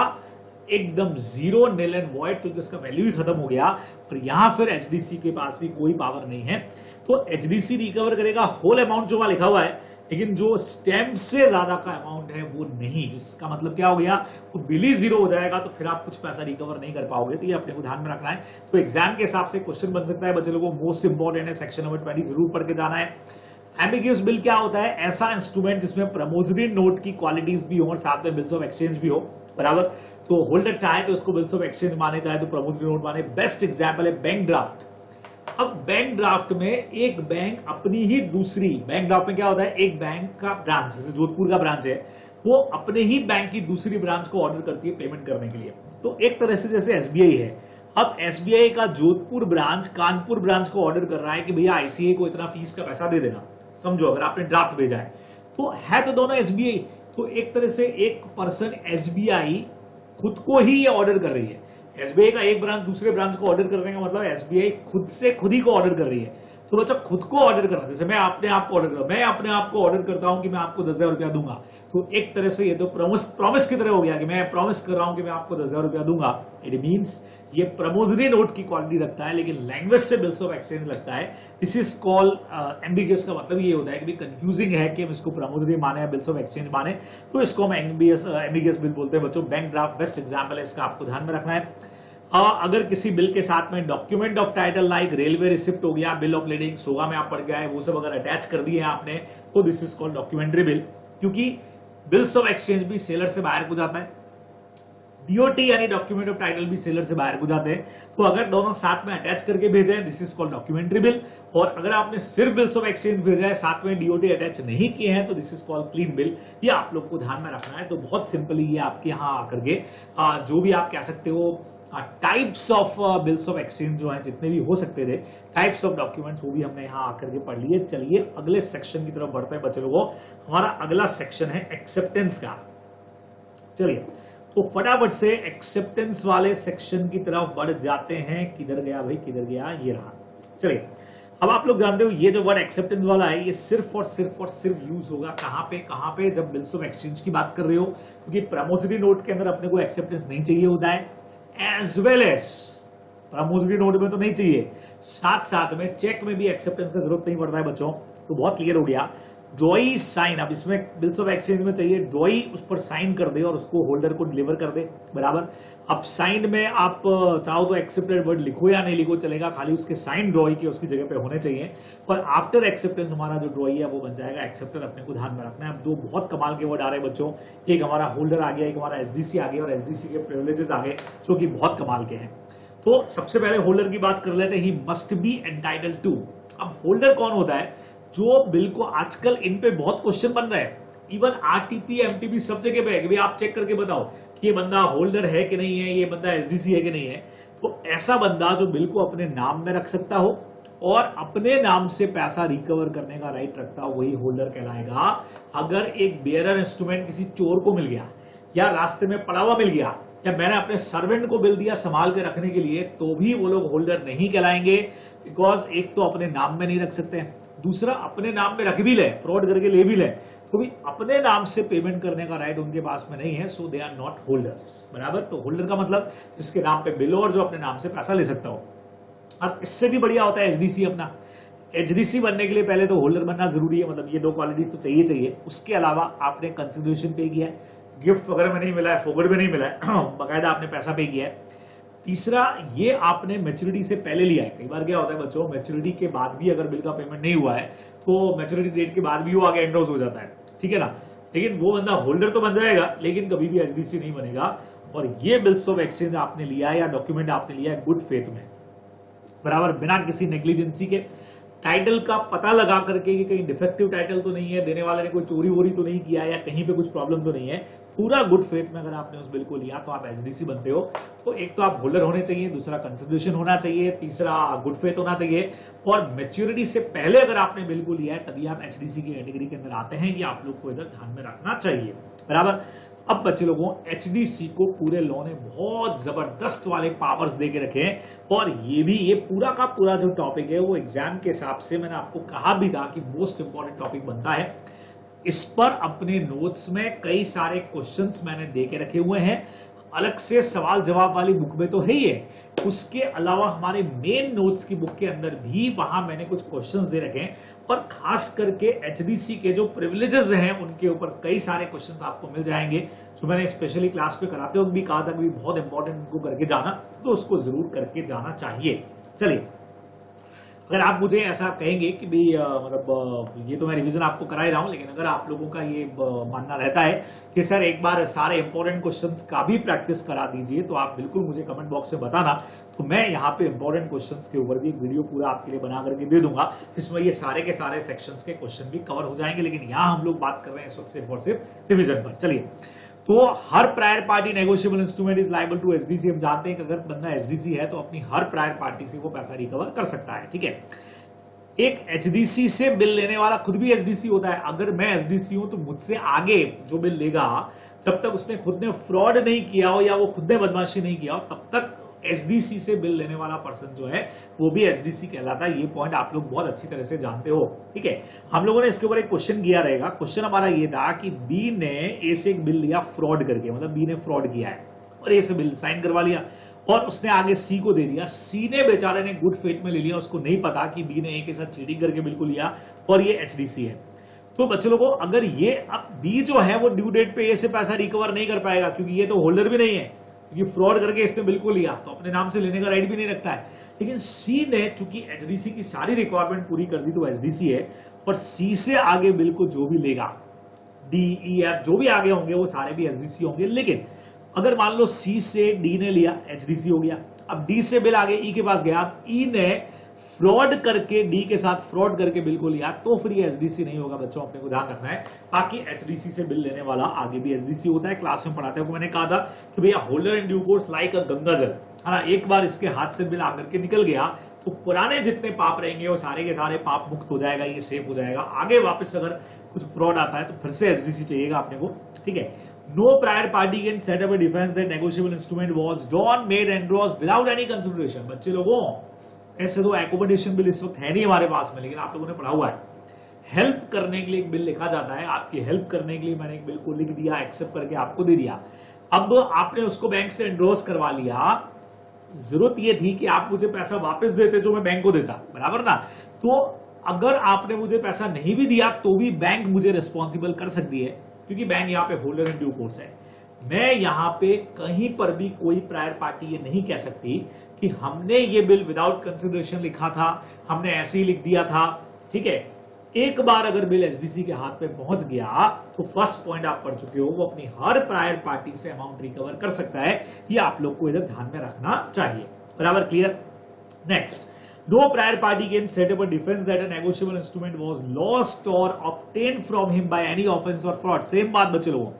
एकदम जीरो, निल एंड वॉइड, क्योंकि उसका वैल्यू ही खत्म हो गया, और यहां फिर एचडीसी के पास भी कोई पावर नहीं है। तो एचडीसी रिकवर करेगा होल अमाउंट जो वहां लिखा हुआ है, लेकिन जो स्टैम्प से ज्यादा का अमाउंट है वो नहीं। इसका मतलब क्या हो गया, वो बिल ही जीरो हो जाएगा, तो फिर आप कुछ पैसा रिकवर नहीं कर पाओगे। तो ये अपने को ध्यान में रखना है। तो एग्जाम के हिसाब से क्वेश्चन बन सकता है बच्चे लोगों, मोस्ट इंपॉर्टेंट है, सेक्शन नंबर 20 जरूर पढ़ के जाना है। एम्बिगियस बिल क्या होता है, ऐसा इंस्ट्रूमेंट जिसमें प्रमोजरी नोट की क्वालिटीज भी हो और साथ में बिल्स ऑफ एक्सचेंज भी हो बराबर। तो होल्डर चाहे तो उसको बिल्स ऑफ एक्सचेंज माने, चाहे तो प्रमोजरी नोट माने। बेस्ट एग्जाम्पल है बैंक ड्राफ्ट। अब बैंक ड्राफ्ट में एक बैंक अपनी ही दूसरी, बैंक ड्राफ्ट में क्या होता है, एक बैंक का ब्रांच, जैसे जोधपुर का ब्रांच है, वो अपने ही बैंक की दूसरी ब्रांच को ऑर्डर करती है पेमेंट करने के लिए। तो एक तरह से जैसे एसबीआई है, अब एसबीआई का जोधपुर ब्रांच कानपुर ब्रांच को ऑर्डर कर रहा है कि भैया आईसीआई को इतना फीस का पैसा दे देना, समझो अगर आपने ड्राफ्ट भेजा है तो है तो दोनों एसबीआई, तो एक तरह से एक पर्सन एसबीआई खुद को ही ये ऑर्डर कर रही है। एसबीआई का एक ब्रांच दूसरे ब्रांच को ऑर्डर करने का मतलब एसबीआई खुद से खुद ही को ऑर्डर कर रही है। तो बच्चा खुद को ऑर्डर करना, जैसे मैं अपने आप को ऑर्डर करता हूं, मैं अपने आप को ऑर्डर करता हूं कि मैं आपको 10,000 रुपया दूंगा, तो एक तरह से ये तो प्रॉमिस की तरह हो गया कि मैं प्रॉमिस कर रहा हूं कि मैं आपको 10,000 रुपया दूंगा। इट मींस ये प्रमोजरी नोट की क्वालिटी रखता है, लेकिन लैंग्वेज से बिल्स ऑफ एक्सचेंज लगता है। This is called ambiguous. का मतलब ये होता है कि कंफ्यूजिंग है कि हम इसको प्रमोजरी माने या बिल्स ऑफ एक्सचेंज माने, तो इसको हम एम्बिगियस बिल बोलते हैं बच्चों। बैंक ड्राफ्ट बेस्ट एग्जाम्पल है, इसका आपको ध्यान में रखना है। अगर किसी बिल के साथ में document of title like railway receipt हो गया, बिल ऑफ लीडिंग, सोगा में आप पढ़ गया है, वो सब अगर अटैच कर दिए आपने तो this is called documentary bill, क्योंकि बिल्स ऑफ एक्सचेंज भी सेलर से बाहर को जाता है, डीओटी यानी डॉक्यूमेंट ऑफ टाइटल भी सेलर से बाहर को जाते हैं। तो अगर दोनों साथ में अटैच करके भेजे हैं this is called documentary bill, और अगर आपने सिर्फ बिल्स ऑफ एक्सचेंज भेजा है साथ में डीओटी अटैच नहीं किए हैं तो this is called clean bill. ये आप लोग को ध्यान में रखना है। तो बहुत सिंपली ये आपके यहाँ आकर के जो भी आप कह सकते हो types of bills of exchange जो है जितने भी हो सकते थे, टाइप्स ऑफ डॉक्यूमेंट्स, वो भी हमने यहाँ आकर के पढ़ लिए। चलिए अगले सेक्शन की तरफ बढ़ते हैं बच्चे लोगों। हमारा अगला सेक्शन है एक्सेप्टेंस का। चलिए तो फटाफट से एक्सेप्टेंस वाले सेक्शन की तरफ बढ़ जाते हैं। किधर गया भाई, किधर गया, ये रहा। चलिए अब आप लोग जानते हो ये जो वर्ड एक्सेप्टेंस वाला है ये सिर्फ और सिर्फ यूज होगा कहां पे जब बिल्स ऑफ एक्सचेंज की बात कर रहे हो, क्योंकि प्रमोसरी नोट के अंदर अपने को एक्सेप्टेंस नहीं चाहिए होता है, एज वेल एज प्रमोसरी नोट में तो नहीं चाहिए, साथ साथ में चेक में भी एक्सेप्टेंस का जरूरत नहीं पड़ता है बच्चों। तो बहुत क्लियर हो गया। ड्रॉई साइन, अब इसमें बिल्स ऑफ एक्सचेंज में चाहिए ड्रॉई उस पर साइन कर दे और उसको होल्डर को डिलीवर कर दे, बराबर। अब साइन में आप चाहो तो एक्सेप्टेड वर्ड लिखो या नहीं लिखो चलेगा, खाली उसके साइन ड्रॉई के उसकी जगह पे होने चाहिए। और आफ्टर एक्सेप्टेंस हमारा जो ड्रॉई है वो बन जाएगा एक्सेप्टर। अपने को ध्यान में रखना है। अब दो बहुत कमाल के वर्ड आ रहे हैं बच्चों, एक हमारा होल्डर आ गया, एक हमारा एसडीसी आ गया, और एसडीसी के प्रिविलेजेस आ गए जो कि बहुत कमाल के हैं। तो सबसे पहले होल्डर की बात कर लेते हैं। He must be entitled to. अब होल्डर कौन होता है? जो बिल को आजकल इन पे बहुत क्वेश्चन बन रहे हैं, इवन आरटीपी एमटीपी सब जगह पे है कि भाई आप चेक करके बताओ कि ये बंदा होल्डर है कि नहीं है, ये बंदा एसडीसी है कि नहीं है। तो ऐसा बंदा जो बिल को अपने नाम में रख सकता हो और अपने नाम से पैसा रिकवर करने का राइट रखता हो वही होल्डर कहलाएगा। अगर एक बेयरर इंस्ट्रूमेंट किसी चोर को मिल गया या रास्ते में पड़ा हुआ मिल गया या मैंने अपने सर्वेंट को बिल दिया संभाल के रखने के लिए, तो भी वो लोग होल्डर नहीं कहलाएंगे, बिकॉज एक तो अपने नाम में नहीं रख सकते, दूसरा अपने नाम में रख भी ले, फ्रॉड करके ले भी ले, तो भी अपने नाम से पेमेंट करने का राइट उनके पास में नहीं है। सो दे आर नॉट होल्डर्स, बराबर। तो होल्डर का मतलब जिसके नाम पे बिल हो और जो अपने नाम से पैसा ले सकता हो। अब इससे भी बढ़िया होता है एचडीसी। अपना एचडीसी बनने के लिए पहले तो होल्डर बनना जरूरी है, मतलब ये दो क्वालिटीज तो चाहिए। उसके अलावा आपने कंसिडरेशन पे किया है, गिफ्ट वगैरह में नहीं मिला है, फोगट में नहीं मिला है, बाकायदा आपने पैसा पे किया है। तीसरा, ये आपने मैच्योरिटी से पहले लिया है। कई बार क्या होता है बच्चों, मैच्योरिटी के बाद भी अगर बिल का पेमेंट नहीं हुआ है तो मैच्योरिटी डेट के बाद भी वो आगे एंडोर्स हो जाता है, ठीक है ना। लेकिन वो बंदा होल्डर तो बन जाएगा लेकिन कभी भी एचडीसी नहीं बनेगा। और ये बिल्स ऑफ एक्सचेंज आपने लिया है या डॉक्यूमेंट आपने लिया है गुड फेथ में, बराबर, बिना किसी नेग्लिजेंसी के। टाइटल का पता लगा करके कि कहीं डिफेक्टिव टाइटल तो नहीं है, देने वाले ने कोई चोरी वोरी तो नहीं किया या कहीं पे कुछ प्रॉब्लम तो नहीं है, पूरा गुड फेथ में अगर आपने उस बिल को लिया तो आप एचडीसी बनते हो। तो एक तो आप होल्डर होने चाहिए, दूसरा कंसिडरेशन होना चाहिए, तीसरा गुड फेथ होना चाहिए, और मैच्योरिटी से पहले अगर आपने बिल को लिया है तभी आप एचडीसी की कैटेगरी के अंदर आते हैं। ये आप लोग को इधर ध्यान में रखना चाहिए, बराबर। अब बच्चे लोगों, एचडीसी को पूरे लॉ ने बहुत जबरदस्त वाले पावर्स दे के रखे हैं। और ये पूरा का पूरा जो टॉपिक है वो एग्जाम के हिसाब से मैंने आपको कहा भी था कि मोस्ट इंपॉर्टेंट टॉपिक बनता है। इस पर अपने नोट्स में कई सारे क्वेश्चंस मैंने दे के रखे हुए हैं, अलग से सवाल जवाब वाली बुक में तो है ही है, उसके अलावा हमारे मेन नोट्स की बुक के अंदर भी वहां मैंने कुछ क्वेश्चंस दे रखे हैं। और खास करके एचडीसी के जो प्रिविलेजेस हैं उनके ऊपर कई सारे क्वेश्चंस आपको मिल जाएंगे, जो मैंने स्पेशली क्लास पे कराते वक्त भी कहा था कि बहुत इंपॉर्टेंट उनको करके जाना, तो उसको जरूर करके जाना चाहिए। चलिए, अगर आप मुझे ऐसा कहेंगे कि भाई मतलब ये तो मैं रिवीजन आपको करा ही रहा हूं, लेकिन अगर आप लोगों का ये मानना रहता है कि सर एक बार सारे इंपॉर्टेंट क्वेश्चंस का भी प्रैक्टिस करा दीजिए, तो आप बिल्कुल मुझे कमेंट बॉक्स में बताना, तो मैं यहाँ पे इंपॉर्टेंट क्वेश्चंस के ऊपर भी एक वीडियो पूरा आपके लिए बना करके दे दूंगा, जिसमें ये सारे के सारे सेक्शंस के क्वेश्चन भी कवर हो जाएंगे। लेकिन यहाँ हम लोग बात कर रहे हैं इस वक्त सिर्फ और सिर्फ रिविजन पर। चलिए, तो हर prior party negotiable instrument is liable to HDC. हम जानते हैं कि अगर बंदा एचडीसी है तो अपनी हर प्रायर पार्टी से वो पैसा रिकवर कर सकता है, ठीक है। एक एचडीसी से बिल लेने वाला खुद भी एचडीसी होता है। अगर मैं एचडीसी हूं तो मुझसे आगे जो बिल लेगा, जब तक उसने खुद ने फ्रॉड नहीं किया हो या वो खुद ने बदमाशी नहीं किया हो, तब तक एचडीसी से बिल लेने वाला पर्सन जो है वो भी एचडीसी कहलाता है। ये पॉइंट आप लोग बहुत अच्छी तरह से जानते हो, ठीक है। हम लोगों ने इसके ऊपर एक क्वेश्चन किया रहेगा। क्वेश्चन हमारा ये था कि बी ने ए से एक बिल लिया फ्रॉड करके, मतलब बी ने फ्रॉड किया है और ए से बिल साइन करवा लिया और उसने आगे सी को दे दिया। सी ने बेचारे ने गुड फेथ में ले लिया, उसको नहीं पता कि बी ने ए के साथ चीटिंग करके बिल्कुल लिया और ये एचडीसी है। तो बच्चे लोगों, अगर ये अब बी जो है वो ड्यू डेट पे ए से पैसा रिकवर नहीं कर पाएगा क्योंकि ये तो होल्डर भी नहीं है, क्योंकि फ्रॉड करके इसने बिल्कुल लिया तो अपने नाम से लेने का राइट भी नहीं रखता है। लेकिन सी ने चूंकि एचडीसी की सारी रिक्वायरमेंट पूरी कर दी तो एचडीसी है, और सी से आगे बिल को जो भी लेगा, डी ई एफ जो भी आगे होंगे वो सारे भी एचडीसी होंगे। लेकिन अगर मान लो सी से डी ने लिया, एचडीसी हो गया। अब डी से बिल आगे ई के पास गया, अब ई ने फ्रॉड करके डी के साथ फ्रॉड करके बिल को लिया, तो फिर ये एचडीसी नहीं होगा। बच्चों अपने को ध्यान रखना है। बाकी एचडीसी से बिल लेने वाला आगे भी एचडीसी होता है। क्लास में पढ़ाते हुए मैंने कहा था कि भैया holder in due course like अ गंगा जल, है ना। एक बार इसके हाथ से बिल आकर के निकल गया तो पुराने जितने पाप रहेंगे वो सारे के सारे पाप मुक्त हो जाएगा, ये सेफ हो जाएगा। आगे वापस अगर कुछ फ्रॉड आता है तो फिर से एचडीसी चाहिएगा अपने को, ठीक है। No prior party can set up a defence that negotiable instrument was drawn made and draws without any consideration. बच्चे लोगों, ऐसे तो एकोमोडेशन बिल इस वक्त है नहीं हमारे पास में, लेकिन आप लोगों ने पढ़ा हुआ है हेल्प करने के लिए एक बिल लिखा जाता है। आपकी हेल्प करने के लिए मैंने एक बिल को लिख दिया, एक्सेप्ट करके आपको दे दिया। अब आपने उसको बैंक से एंडोर्स करवा लिया। जरूरत ये थी कि आप मुझे पैसा वापस देते जो मैं बैंक को देता, बराबर ना। तो अगर आपने मुझे पैसा नहीं भी दिया तो भी बैंक मुझे रिस्पॉन्सिबल कर सकती है, क्योंकि बैंक यहाँ पे होल्डर इन ड्यू कोर्स है। मैं यहाँ पे कहीं पर भी कोई प्रायर पार्टी ये नहीं कह सकती कि हमने ये बिल विदाउट कंसिडरेशन लिखा था, हमने ऐसे ही लिख दिया था, ठीक है। एक बार अगर बिल एचडीसी के हाथ पे पहुंच गया तो फर्स्ट पॉइंट आप पढ़ चुके हो, वो अपनी हर प्रायर पार्टी से अमाउंट रिकवर कर सकता है। ये आप लोग को इधर ध्यान में रखना चाहिए, बराबर, clear. Next, no prior party can set up a defense that a negotiable instrument was lost or obtained from him by any offense or fraud। Same बात बच्चे लोगों,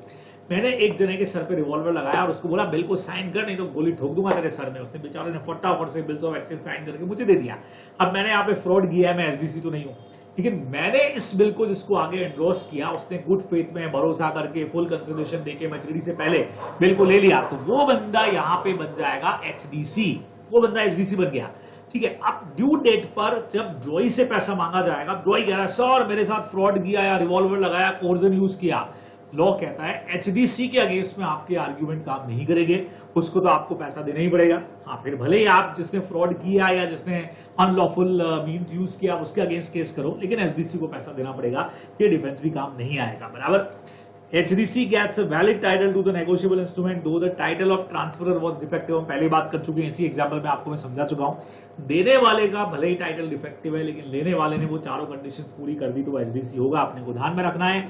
मैंने एक जने के सर पे रिवॉल्वर लगाया और उसको बोला बिल को साइन कर, नहीं तो गोली ठोक दूंगा तेरे सर में। उसने बेचारे ने फटाफट से बिल्स ऑफ एक्सचेंज साइन करके मुझे दे दिया। अब मैंने यहाँ पे फ्रॉड किया है, मैं एचडीसी तो नहीं हूं, लेकिन मैंने इस बिल को जिसको आगे एंडोर्स किया उसने गुड फेथ में भरोसा करके फुल कंसिडरेशन देके मैच्योरिटी से पहले बिल को ले लिया, तो वो बंदा यहाँ पे बन जाएगा एचडीसी, वो बंदा एचडीसी बन गया, ठीक है। अब ड्यू डेट पर जब ड्रॉई से पैसा मांगा जाएगा, ड्रॉई कह रहा है सर मेरे साथ फ्रॉड किया या रिवॉल्वर लगाया, कोर्जन यूज किया, लॉ कहता है एचडीसी के अगेंस्ट में आपके आर्ग्यूमेंट काम नहीं करेंगे, उसको तो आपको पैसा देना ही पड़ेगा। हाँ, फिर भले ही आप जिसने फ्रॉड किया या जिसने अनलॉफुल मींस यूज किया उसके अगेंस्ट केस करो, लेकिन एचडीसी को पैसा देना पड़ेगा। ये डिफेंस भी काम नहीं आएगा, बराबर। HDC gets a valid title to the negotiable instrument though the title of transferor was defective। हम पहले बात कर चुके हैं, इसी एग्जांपल में आपको मैं समझा चुका हूं। देने वाले का भले ही टाइटल डिफेक्टिव है, लेकिन लेने वाले ने वो चारों कंडीशंस पूरी कर दी तो HDC होगा। आपने को ध्यान में रखना है।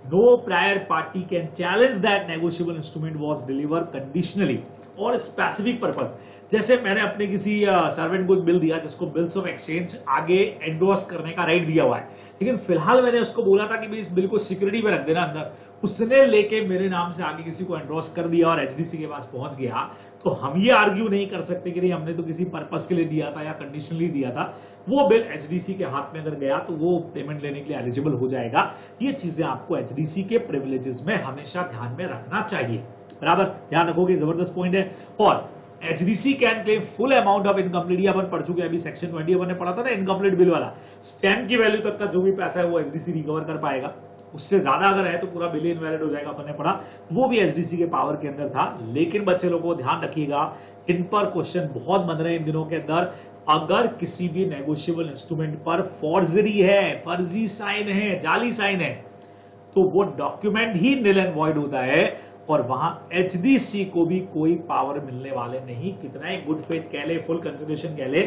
No prior party can challenge that negotiable instrument was deliver conditionally और स्पेसिफिक पर्पस। जैसे मैंने अपने किसी सर्वेंट को एक बिल दिया जिसको बिल्स ऑफ एक्सचेंज आगे एंडोर्स करने का राइट दिया हुआ है, लेकिन फिलहाल मैंने उसको बोला था कि भाई इस बिल को सिक्योरिटी में रख देना अंदर, उसने लेके मेरे नाम से आगे किसी को एंडोर्स कर दिया और एचडीसी के पास पहुंच गया, तो हम ये आर्ग्यू नहीं कर सकते कि नहीं हमने तो किसी पर्पस के लिए दिया था या कंडीशनली दिया था। वो बिल एचडीसी के हाथ में अगर गया तो वो पेमेंट लेने के लिए एलिजिबल हो जाएगा। ये चीजें आपको एचडीसी के प्रिविलेजेस में हमेशा ध्यान में रखना चाहिए, बराबर, ध्यान रखोगे, जबरदस्त पॉइंट है। और HDC can claim full amount of incomplete, अपन पढ़ चुके हैं अभी सेक्शन 20 अपन ने पढ़ा था ना इनकम्प्लीट बिल वाला, स्टैम्प की वैल्यू तक का जो भी पैसा है वो एचडीसी रिकवर कर पाएगा, उससे ज्यादा अगर है तो पूरा बिल इनवैलिड हो जाएगा, अपन ने पढ़ा, वो भी एचडीसी के पावर के अंदर था। लेकिन बच्चे लोगों को ध्यान रखिएगा, इन पर क्वेश्चन बहुत बन रहे हैं इन दिनों के अंदर। अगर किसी भी नेगोशिएबल इंस्ट्रूमेंट पर फॉर्जरी है, फर्जी साइन है, जाली साइन है, तो वो document he nil and void होता है और वहां एचडीसी को भी कोई पावर मिलने वाले नहीं, कितना ही गुड फेथ कह ले, फुल कंसिडरेशन कह ले,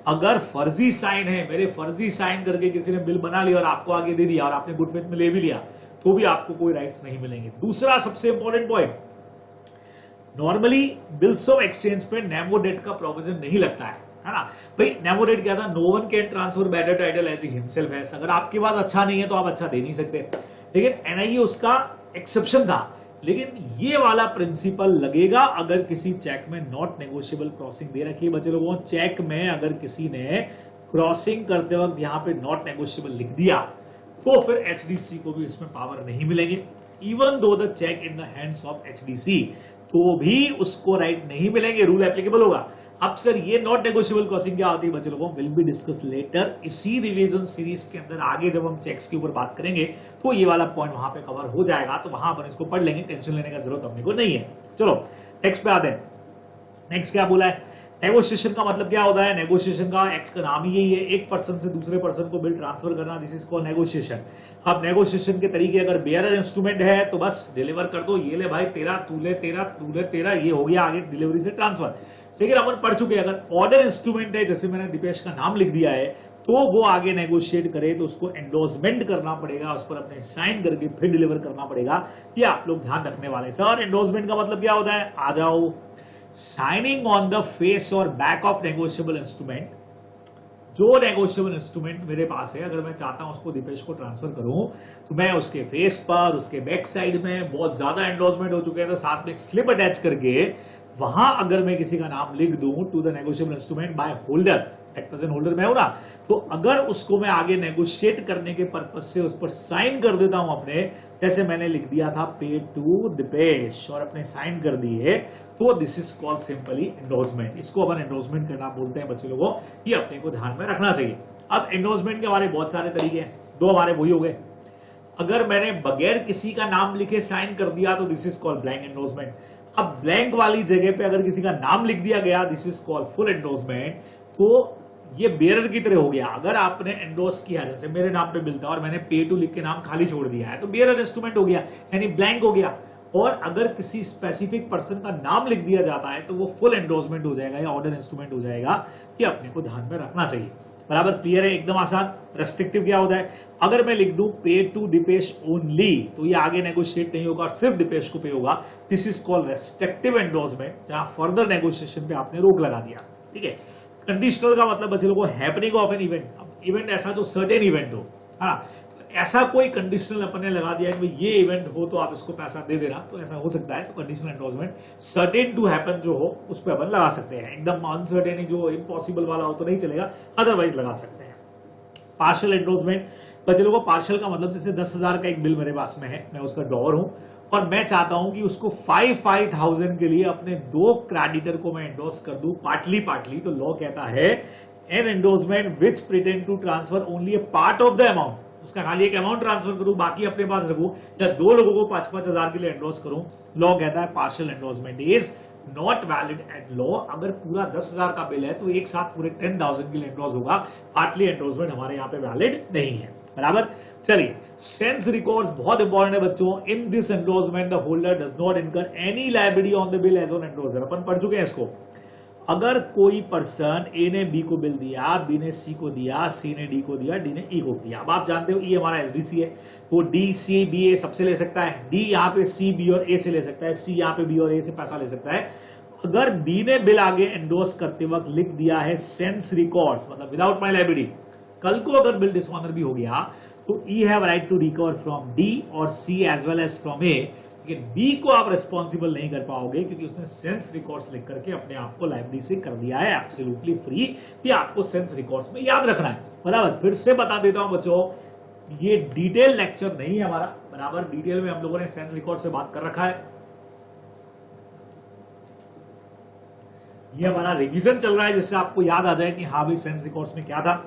अगर फर्जी साइन है, मेरे फर्जी साइन करके किसी ने बिल बना लिया और आपको आगे दे दिया और आपने गुड फेथ में ले भी लिया, तो भी आपको कोई राइट्स नहीं मिलेंगे। दूसरा सबसे important point, normally bills of exchange पे नेमो डेट का प्रोविजन नहीं लगता है ना। भाई नेमो डेट क्या था, no one can transfer better title as himself है। अगर आपके पास अच्छा नहीं है तो आप अच्छा दे नहीं सकते, लेकिन एनआईए उसका एक्सेप्शन था लेकिन ये वाला प्रिंसिपल लगेगा अगर किसी चेक में नॉट नेगोशिएबल क्रॉसिंग दे रखी है बच्चे लोगों। चेक में अगर किसी ने क्रॉसिंग करते वक्त यहां पे नॉट नेगोशिएबल लिख दिया तो फिर एचडीसी को भी इसमें पावर नहीं मिलेगी। Even though the cheque in the hands of HDC, तो भी उसको राइट नहीं मिलेंगे, रूल एप्लीकेबल होगा। अब सर ये नॉट नेगोशिएबल क्रॉसिंग क्या होती है बच्चे लोगों, विल बी डिस्कस लेटर। इसी रिवीजन सीरीज के अंदर आगे जब हम चेक्स के ऊपर बात करेंगे तो ये वाला पॉइंट वहां पे कवर हो जाएगा, तो वहां पर इसको पढ़ लेंगे, टेंशन लेने का जरूरत अपने को नहीं है। चलो नेक्स्ट पे आते हैं। नेक्स्ट क्या बोला है, नेगोशिएशन का मतलब क्या होता है, नेगोशिएशन का एक्ट का नाम ही यही है, एक पर्सन से दूसरे पर्सन को बिल ट्रांसफर करना, दिस इज कॉल्ड नेगोशिएशन। अब नेगोशिएशन के तरीके अगर बेयरर इंस्ट्रूमेंट है तो बस डिलीवर कर दो, ये ले भाई तेरा, तू ले तेरा, तू ले तेरा, ये हो गया आगे डिलीवरी से ट्रांसफर। लेकिन अपन पढ़ चुके हैं अगर ऑर्डर इंस्ट्रूमेंट है, जैसे मैंने दीपेश का नाम लिख दिया है, तो वो आगे नेगोशिएट करे तो उसको एंडोर्समेंट करना पड़ेगा, उस पर अपने साइन करके फिर डिलीवर करना पड़ेगा। ये आप लोग ध्यान रखने वाले। सर एंडोर्समेंट का मतलब क्या होता है, आ जाओ, साइनिंग ऑन द फेस और बैक ऑफ नेगोशिएबल इंस्ट्रूमेंट। जो नेगोशिएबल इंस्ट्रूमेंट मेरे पास है, अगर मैं चाहता हूं उसको दीपेश को ट्रांसफर करूं तो मैं उसके फेस पर, उसके बैक साइड में बहुत ज्यादा एंडोर्समेंट हो चुके हैं तो साथ में एक स्लिप अटैच करके वहां अगर मैं किसी का नाम लिख दूं to the negotiable instrument by holder, at present holder मैं हूं ना, तो अगर उसको मैं आगे नेगोशिएट करने के पर्पज से उस पर साइन कर देता हूं अपने, जैसे मैंने लिख दिया था पे टू दीपेश और अपने साइन कर दिए, तो this is called simply endorsement. इसको अपन एंडोर्समेंट करना बोलते हैं बच्चे लोगों, ये अपने को ध्यान में रखना चाहिए। अब एंडोर्समेंट के हमारे बहुत सारे तरीके हैं, दो हमारे वही हो गए। अगर मैंने बगैर किसी का नाम लिखे साइन कर दिया तो this is called blank endorsement. अब ब्लैंक वाली जगह पे अगर किसी का नाम लिख दिया गया, this is called full endorsement. तो ये बेरर की तरह हो गया। अगर आपने एंडोर्स किया, जैसे मेरे नाम पे बिल था और मैंने पे टू लिख के नाम खाली छोड़ दिया है, तो बेरर इंस्ट्रूमेंट हो गया, यानी ब्लैंक हो गया। और अगर किसी स्पेसिफिक पर्सन का नाम लिख दिया जाता है तो वो फुल एंडोर्समेंट हो जाएगा या ऑर्डर इंस्ट्रूमेंट हो जाएगा। ये अपने को ध्यान में रखना चाहिए। बराबर क्लियर है, एकदम आसान। रेस्ट्रिक्टिव क्या होता है, अगर मैं लिख दूं पे टू दीपेश ओनली, तो ये आगे नेगोशिएट नहीं होगा, सिर्फ दीपेश को पे होगा। This is called restrictive endorsement, जहां फर्दर नेगोशिएशन पे आपने रोक लगा दिया। ठीक है। कंडीशनल का मतलब बच्चे लोगों हैपनिंग ऑफ एन इवेंट। अब इवेंट ऐसा जो सर्टेन इवेंट हो, हाँ, तो ऐसा कोई कंडीशनल अपन ने लगा दिया कि ये इवेंट हो तो आप इसको पैसा दे देना, तो ऐसा हो सकता है। तो conditional endorsement certain to happen जो हो उस पर अपन लगा सकते हैं। एकदम अनसर्टेन जो इम्पॉसिबल वाला हो तो नहीं चलेगा, अदरवाइज लगा सकते हैं। पार्शियल एंडोर्समेंट बच्चे लोगों, पार्शियल का मतलब जैसे 10,000 का एक बिल मेरे पास में है, मैं उसका डॉर हूं और मैं चाहता हूं कि उसको 5,000 के लिए अपने दो क्रेडिटर को मैं एंडोर्स कर दूं पार्टली, तो लॉ कहता है an endorsement which pretend to transfer only a part of the amount, उसका खाली एक अमाउंट ट्रांसफर करूं, बाकी अपने पास रखूं, या दो लोगों को 5,000 के लिए एंडोर्स करूं, लॉ कहता है partial endorsement is not valid at law. अगर पूरा 10,000 का बिल है तो एक साथ पूरे 10,000 के लिए एंडोर्स होगा, पार्टली एंडोर्समेंट हमारे यहाँ पे वैलिड नहीं है। बराबर। चलिए, सेंस रिकॉर्ड्स बहुत इंपॉर्टेंट है बच्चों। In this endorsement the holder does not incur any liability on the bill as on endorser. अपन पढ़ चुके हैं इसको। अगर कोई पर्सन ए ने बी को बिल दिया, बी ने सी को दिया, सी ने डी को दिया, डी ने ई को दिया। अब आप जानते हो ई हमारा एसडीसी है, वो डी सी बी ए सबसे ले सकता है, डी यहाँ पे सी बी और ए से ले सकता है, सी यहाँ पे बी और ए से पैसा ले सकता है। अगर बी ने बिल आगे एंडोर्स करते वक्त लिख दिया है सेंस रिकॉर्ड्स, मतलब विदाउट माई लायबिलिटी, कल को अगर बिल डिसऑनर भी हो गया तो I have right to recover from D और C as well as from A. लेकिन बी को आप रिस्पॉन्सिबल नहीं कर पाओगे क्योंकि उसने सेंस रिकॉर्ड्स लिख करके अपने आप को लाइबिलिटी से कर दिया है एब्सोल्युटली फ्री। ये आपको सेंस रिकॉर्ड्स में याद रखना है। बराबर। फिर से बता देता हूं बच्चों, ये डिटेल लेक्चर नहीं है हमारा। बराबर, डिटेल में हम लोगों ने सेंस रिकॉर्ड से बात कर रखा है। ये हमारा रिवीजन चल रहा है जिससे आपको याद आ जाए कि हाँ भाई सेंस रिकॉर्ड्स में क्या था।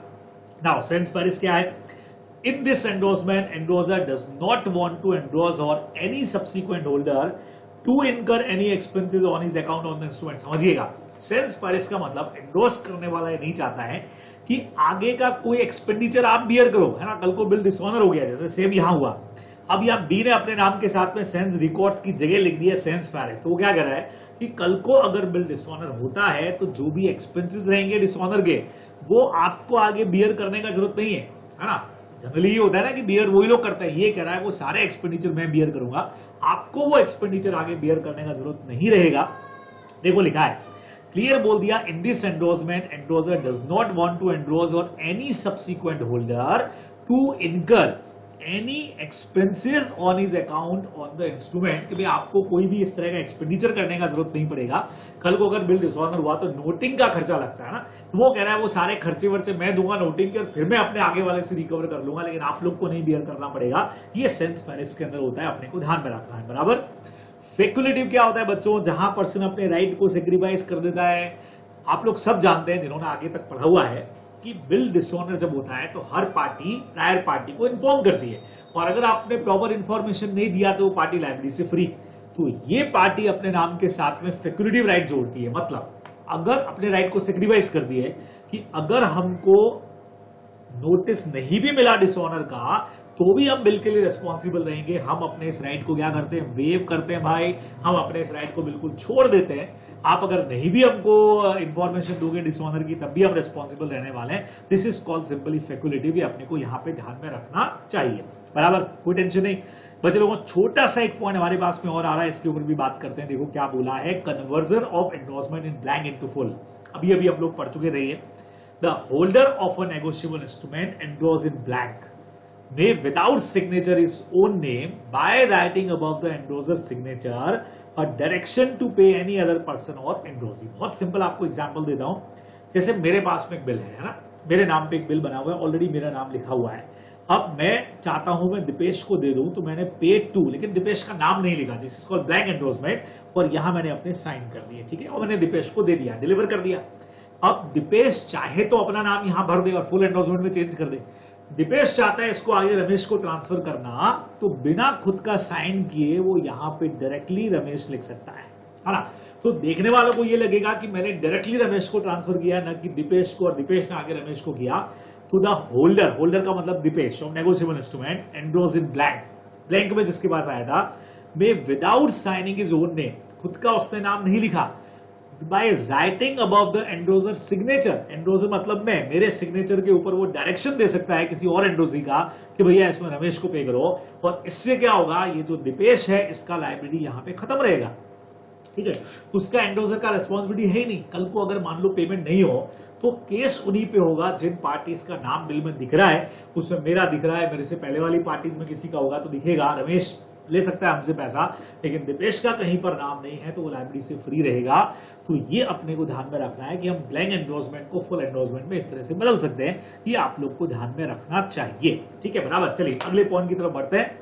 नाउ सेंस पेरिस क्या है? In this endorsement, endorser does not want to endorse or any subsequent holder to incur any expenses on his account on the instrument। समझिएगा, सेंस पेरिस का मतलब एंडोर्स करने वाला ये नहीं चाहता है कि आगे का कोई एक्सपेंडिचर आप बियर करो, है ना। कल को बिल डिसऑनर हो गया, जैसे सेम यहां हुआ। अब यहाँ बी ने अपने नाम के साथ में सेंस रिकॉर्ड्स की जगह लिख दी है सेंस पेरिस, तो वो क्या कर रहा है कि कल को अगर बिल डिसऑनर होता है तो जो भी एक्सपेंसेस रहेंगे डिसऑनर के, वो आपको आगे बियर करने का जरूरत नहीं है ना। जनरली ये होता है ना कि बियर वही लोग करते हैं, ये कह रहा है वो सारे एक्सपेंडिचर मैं बियर करूंगा, आपको वो एक्सपेंडिचर आगे बियर करने का जरूरत नहीं रहेगा। देखो लिखा है, क्लियर बोल दिया, in this endorsement endorser does not want to endorse or any subsequent holder to incur any expenses on his account on the instrument, कि भाई आपको कोई भी इस तरह का एक्सपेंडिचर करने का जरूरत नहीं पड़ेगा। कल को अगर बिल डिसऑनर हुआ तो नोटिंग का खर्चा लगता है ना, तो वो कह रहा है वो सारे खर्चे वर्चे मैं दूंगा नोटिंग के, और फिर मैं अपने आगे वाले से रिकवर कर लूंगा, लेकिन आप लोग को नहीं बियर करना पड़ेगा। ये सेंस पेरिस के अंदर होता है, अपने को ध्यान में रखना है, बराबर। स्पेकुलेटिव क्या होता है बच्चों, जहां पर्सन अपने राइट को सेक्रीफाइस कर देता है। आप लोग सब जानते हैं जिन्होंने आगे तक पढ़ा हुआ है कि बिल डिसऑनर जब होता है तो हर पार्टी प्रायर पार्टी को इन्फॉर्म करती है, और अगर आपने प्रॉपर इंफॉर्मेशन नहीं दिया तो वो पार्टी लायबिलिटी से फ्री। तो ये पार्टी अपने नाम के साथ में फेकुलेटिव राइट जोड़ती है, मतलब अगर अपने राइट को सेक्रीफाइस कर दिए कि अगर हमको नोटिस नहीं भी मिला डिसऑनर का तो भी हम बिल के लिए रिस्पॉन्सिबल रहेंगे। हम अपने इस राइट को क्या करते हैं, वेव करते हैं भाई, हम अपने इस राइट को बिल्कुल छोड़ देते हैं। आप अगर नहीं भी हमको इंफॉर्मेशन दोगे डिसऑनर की तब भी हम रिस्पॉन्सिबल रहने वाले हैं। दिस इज कॉल्ड सिंपली फेकुलेटिव, ये अपने को यहाँ पे ध्यान में रखना चाहिए, बराबर। कोई टेंशन नहीं बच्चे लोगों। छोटा सा एक पॉइंट हमारे पास में और आ रहा है, इसके ऊपर भी बात करते हैं। देखो क्या बोला है, conversion of endorsement in blank into full. अभी अभी हम लोग पढ़ चुके रहिए। The holder of a negotiable instrument endorse in blank may without signature his own name by writing above the endorser signature a direction to pay any other person or endorsee। बहुत simple आपको example देता हूं। जैसे मेरे पास में एक bill है ना, मेरे नाम पे एक बिल बना हुआ है, ऑलरेडी मेरा नाम लिखा हुआ है। अब मैं चाहता हूं मैं दीपेश को दे दूं, तो मैंने पेड टू, लेकिन दीपेश का नाम नहीं लिखा, this is called blank endorsement, और यहां मैंने अपने साइन कर दिए, ठीक है, और मैंने दीपेश को दे दिया, डिलीवर कर दिया। अब दीपेश चाहे तो अपना नाम यहां भर दे और फुल एंडोर्समेंट में चेंज कर दे। दीपेश चाहता है इसको आगे रमेश को ट्रांसफर करना, तो बिना खुद का साइन किए वो यहां पे डायरेक्टली रमेश लिख सकता है ना। तो देखने वालों को ये लगेगा कि मैंने डायरेक्टली रमेश को ट्रांसफर किया, ना कि दीपेश को, और दीपेश ने आगे रमेश को किया। तो द होल्डर, होल्डर का मतलब Deepesh, of negotiable instrument endorse in blank, blank में जिसके पास आया था, में without signing his own name, खुद का उसने नाम नहीं लिखा, by writing above the endorser signature, endorser मतलब मैं, मेरे सिग्नेचर के ऊपर वो डायरेक्शन दे सकता है किसी और एंडोजी का कि भैया इसमें रमेश को पे करो, और इससे क्या होगा, ये जो दीपेश है इसका लायबिलिटी यहां पे खत्म रहेगा, ठीक है। उसका एंडोजर का रिस्पॉन्सिबिलिटी है ही नहीं। कल को अगर मान लो पेमेंट नहीं हो तो केस उन्हीं पे होगा जिन पार्टीज का नाम बिल में दिख रहा है, उसमें मेरा दिख रहा है, मेरे से पहले वाली पार्टीज में किसी का होगा तो दिखेगा रमेश ले सकता है हमसे पैसा, लेकिन दीपेश का कहीं पर नाम नहीं है तो वो लायबिलिटी से फ्री रहेगा। तो ये अपने को ध्यान में रखना है कि हम ब्लैंक एंडोर्समेंट को फुल एंडोर्समेंट में इस तरह से बदल सकते हैं, ये आप लोग को ध्यान में रखना चाहिए, ठीक है, बराबर। चलिए अगले पॉइंट की तरफ बढ़ते हैं।